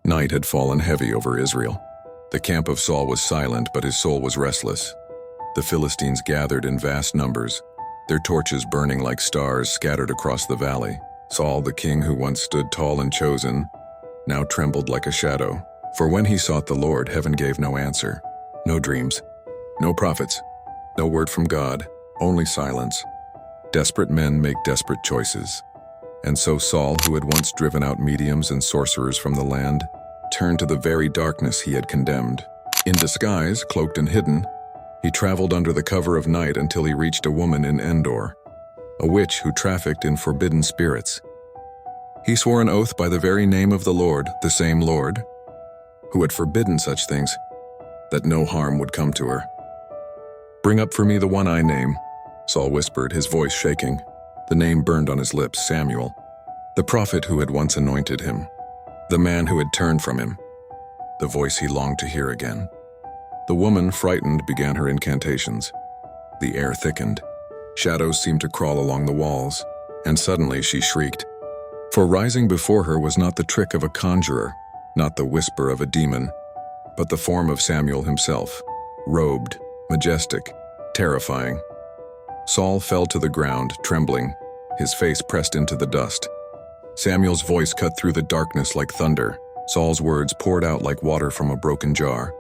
Night had fallen heavy over Israel. The camp of Saul was silent, but his soul was restless. The Philistines gathered in vast numbers, their torches burning like stars scattered across the valley. Saul, the king who once stood tall and chosen, now trembled like a shadow. For when he sought the Lord, heaven gave no answer. No dreams, no prophets, no word from God, only silence. Desperate men make desperate choices. And so Saul, who had once driven out mediums and sorcerers from the land, turned to the very darkness he had condemned. In disguise, cloaked and hidden, he traveled under the cover of night until he reached a woman in Endor, a witch who trafficked in forbidden spirits. He swore an oath by the very name of the Lord, the same Lord, who had forbidden such things, that no harm would come to her. "Bring up for me the one I name," Saul whispered, his voice shaking. The name burned on his lips: Samuel, the prophet who had once anointed him, the man who had turned from him, the voice he longed to hear again. The woman, frightened, began her incantations. The air thickened. Shadows seemed to crawl along the walls, and suddenly she shrieked. For rising before her was not the trick of a conjurer, not the whisper of a demon, but the form of Samuel himself, robed, majestic, terrifying. Saul fell to the ground, trembling, his face pressed into the dust. Samuel's voice cut through the darkness like thunder. Saul's words poured out like water from a broken jar.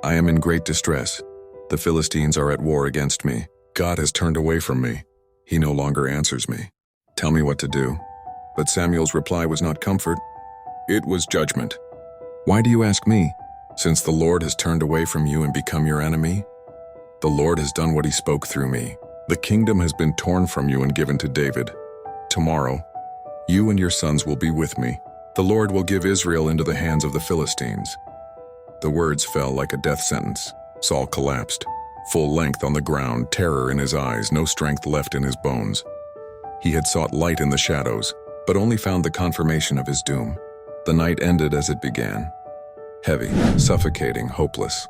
"I am in great distress. The Philistines are at war against me. God has turned away from me. He no longer answers me. Tell me what to do." But Samuel's reply was not comfort. It was judgment. "Why do you ask me? Since the Lord has turned away from you and become your enemy? The Lord has done what he spoke through me. The kingdom has been torn from you and given to David. Tomorrow, you and your sons will be with me. The Lord will give Israel into the hands of the Philistines." The words fell like a death sentence. Saul collapsed, full length on the ground, terror in his eyes, no strength left in his bones. He had sought light in the shadows, but only found the confirmation of his doom. The night ended as it began. Heavy, suffocating, hopeless.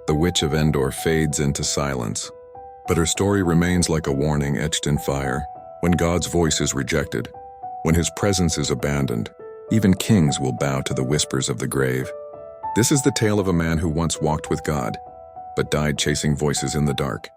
The witch of Endor fades into silence, but her story remains like a warning etched in fire. When God's voice is rejected, when his presence is abandoned, even kings will bow to the whispers of the grave. This is the tale of a man who once walked with God, but died chasing voices in the dark.